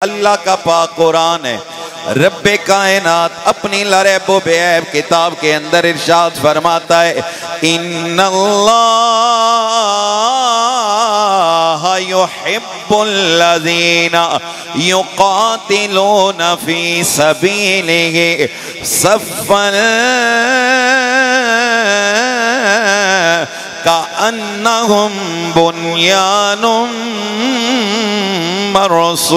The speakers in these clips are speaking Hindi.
अल्लाह का पाक कुरान है। रब्बे कायनात अपनी लरैबो बेऐब किताब के अंदर इरशाद फरमाता है, इन्नल्लाह युहिब्बुल्लज़ीना युक़ातिलूना फ़ी सबीलिही सफ़्फ़न कअन्नहुम बुन्यानुम मरसूस।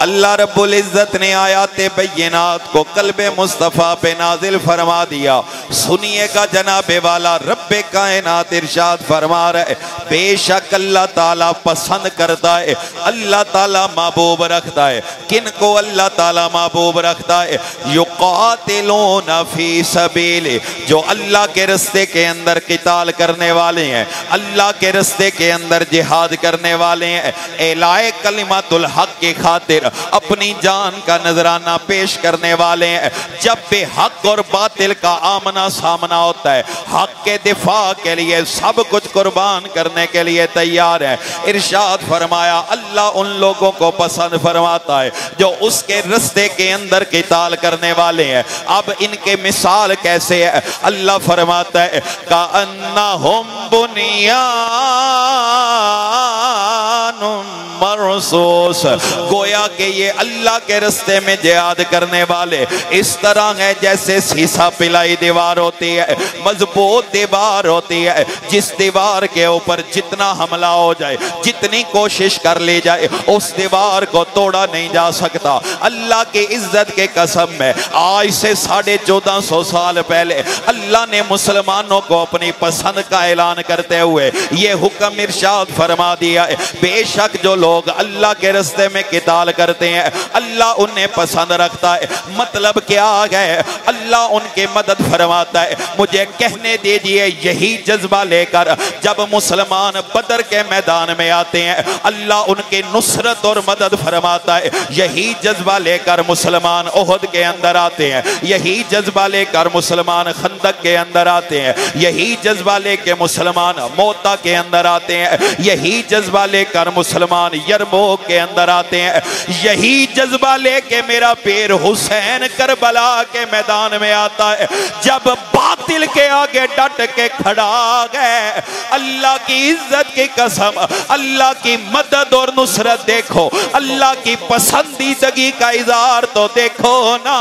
अल्लाह रब्बुल इज़्ज़त ने आयाते बय्यिनात को कल्बे मुस्तफ़ा पे नाजिल फरमा दिया। सुनिएगा जनाबे वाला रब्बे कायनात इरशाद फरमा रहे, बेशक अल्लाह ताला पसंद करता है, अल्लाह ताला महबूब रखता है। किन को अल्लाह ताला महबूब रखता है? युक़ातिलूना फ़ी सबीली, जो अल्लाह के रस्ते के अंदर किताल करने वाले हैं, अल्लाह के रस्ते के अंदर जिहाद करने वाले हैं, एलाए कलिमतुल हक़ की खातिर अपनी जान का नजराना पेश करने वाले हैं। जब भी हक और बातिल का आमना सामना होता है, हक के दिफा के लिए सब कुछ कुर्बान करने के लिए तैयार है। इरशाद फरमाया अल्लाह उन लोगों को पसंद फरमाता है जो उसके रस्ते के अंदर किताल करने वाले हैं। अब इनके मिसाल कैसे है? अल्लाह फरमाता है कअन्नहुम बुन्यानुम मरसूस, गोया कि ये अल्लाह के रस्ते में जिहाद करने वाले इस तरह है जैसे सीसा पिलाई दीवार होती है, मजबूत दीवार होती है, जिस दीवार के ऊपर जितना हमला हो जाए, जितनी कोशिश कर ली जाए, उस दीवार को तोड़ा नहीं जा सकता। अल्लाह की इज्जत के कसम में आज से 1450 साल पहले अल्लाह ने मुसलमानों को अपनी पसंद का ऐलान करते हुए ये हुक्म इरशाद फरमा दिया है, बेशक जो लोग अल्लाह के रस्ते में किताल करते हैं अल्लाह उन्हें पसंद रखता है। मतलब क्या है? अल्लाह उनकी मदद फरमाता है। मुझे कहने दीजिए यही जज्बा लेकर जब मुसलमान बदर के मैदान में आते हैं अल्लाह उनकी नुसरत और मदद फरमाता है। यही जज्बा लेकर मुसलमान ओहद के अंदर आते हैं, यही जज्बा लेकर मुसलमान खंदक के अंदर आते हैं, यही जज्बा लेकर मुसलमान मोता के अंदर आते हैं, यही जज्बा लेकर मुसलमान यरमूक के अंदर आते हैं, यही जज्बा लेके मेरा पीर हुसैन करबला के मैदान में आता है। जब बातिल के आगे डट के खड़ा है, अल्लाह की इज्जत की कसम, अल्लाह की मदद और नुसरत देखो, अल्लाह की पसंदीदगी का इज़हार तो देखो ना।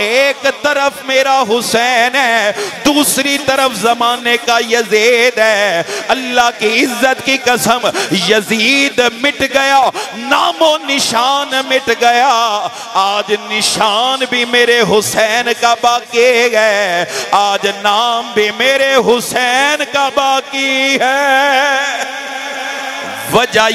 एक तरफ मेरा हुसैन है, दूसरी तरफ जमाने का यजीद है। अल्लाह की इज्जत की कसम, यजीद मिट गया, नामो निशान मिट गया, आज निशान भी मेरे हुसैन का बाकी है, आज नाम भी मेरे हुसैन का बाकी है। वजह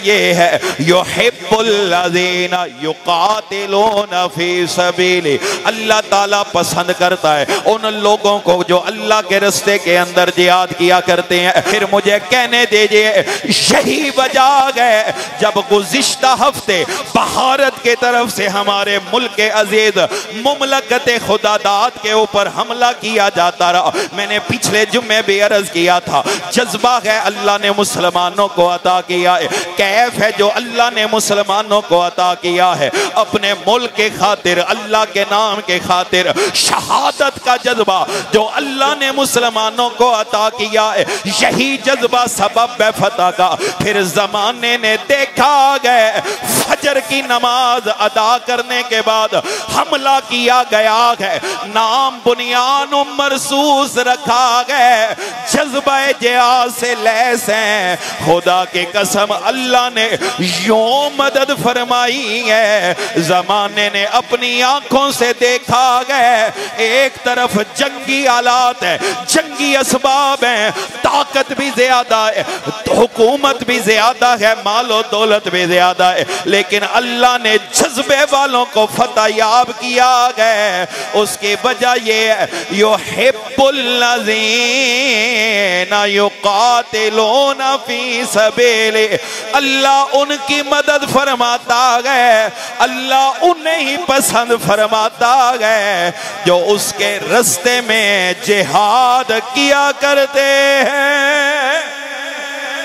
ये है युहिब्बुल्लज़ीना युक़ातिलूना फ़ी सबीली, अल्लाह ताला पसंद करता है उन लोगों को जो अल्लाह के रस्ते के अंदर जिहाद किया करते हैं। फिर मुझे कहने दीजिए यही वजह है जब गुज़िश्ता हफ्ते भारत के तरफ से हमारे मुल्क के अजीज मुमलकत खुदादाद के ऊपर हमला किया जाता रहा। मैंने पिछले जुम्मे भी अर्ज किया था, जज्बा है अल्लाह ने मुसलमानों को अता किया है, कैफ है जो अल्लाह ने मुसलमानों को अता किया है, अपने मुल्क के खातिर, अल्लाह के नाम के खातिर शहादत का जज्बा जो अल्लाह ने मुसलमानों को अता किया है, यही जज्बा सबब है फतह का। फिर जमाने ने देखा गया फजर की नमाज अदा करने के बाद हमला किया गया है, नाम बुनियान मरसूस रखा गया, जज्बा जिहाद से लैस है। खुदा की कसम अल्लाह ने यूं मदद फरमाई है, जमाने ने अपनी आंखों से देखा गया, एक तरफ जंगी आलात है, जंगी असबाब है, ताकत भी ज्यादा है, हुकूमत भी ज्यादा है, मालो दौलत भी ज्यादा है, लेकिन अल्लाह ने जज्बे वालों को फतह याब किया गया। उसकी वजह ये है युहिब्बुल्लज़ीना युक़ातिलूना फ़ी सबीली, अल्लाह उनकी मदद फरमाता है, अल्लाह उन्हें ही पसंद फरमाता है जो उसके रास्ते में जिहाद किया करते हैं।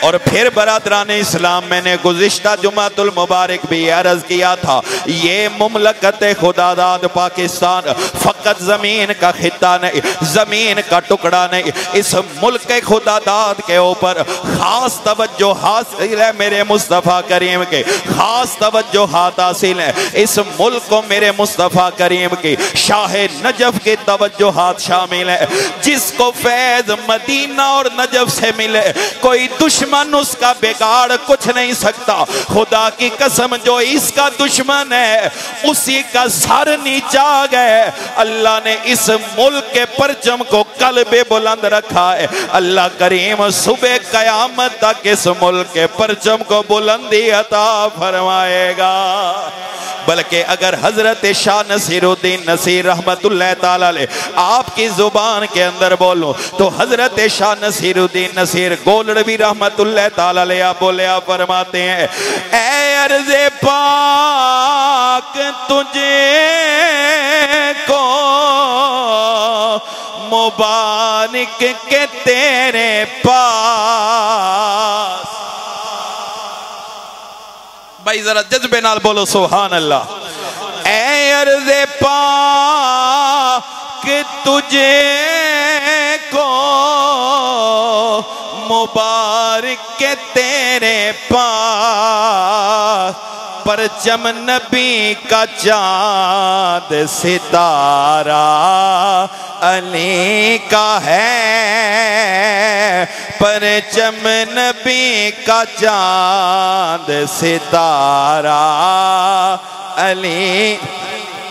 और फिर बरादरान इस्लाम, मैंने गुज़िश्ता जुमातुल मुबारक भी अर्ज किया था, ये मुमलकत खुदादाद पाकिस्तान फ़कत ज़मीन का खित्ता नहीं, ज़मीन का टुकड़ा नहीं, इस मुल्क के खुदादाद के ऊपर ख़ास तवज्जो हासिल है मेरे मुस्तफ़ा करीम के, ख़ास तवज्जो हासिल है इस मुल्क को मेरे मुस्तफ़ा करीम की शाह नजफ के तवज्जो हाथ शामिल है। जिसको फैज़ मदीना और नजफ से मिले कोई दुश्मन उसका बिगाड़ कुछ नहीं सकता। खुदा की कसम जो इसका दुश्मन है उसी का सर नीचा आ गया। अल्लाह ने इस मुल्क के परचम को कल्बे बुलंद रखा है। अल्लाह करीम सुबह कयामत तक इस मुल्क के परचम को बुलंदी अता फरमाएगा। बल्कि अगर हजरत शाह नसीरुद्दीन नसीर रहमतुल्लाह ताला अलैह आपकी जुबान के अंदर बोलो तो हजरत शाह नसीरुद्दीन नसीर गोलड़वी रहमतुल्लाह ताला अलैह बोले, आप फरमाते हैं, ऐ अर्ज़े पाक तुझे को मुबारक के तेरे पास। भाई जरा जज्बे नाल बोलो सुभान अल्लाह। ऐ अर्ज़े पाक तुझे को मुबारक के तेरे पास, परचम नबी का चाँद सितारा अली का है, परचम नबी का चाँद सितारा अली।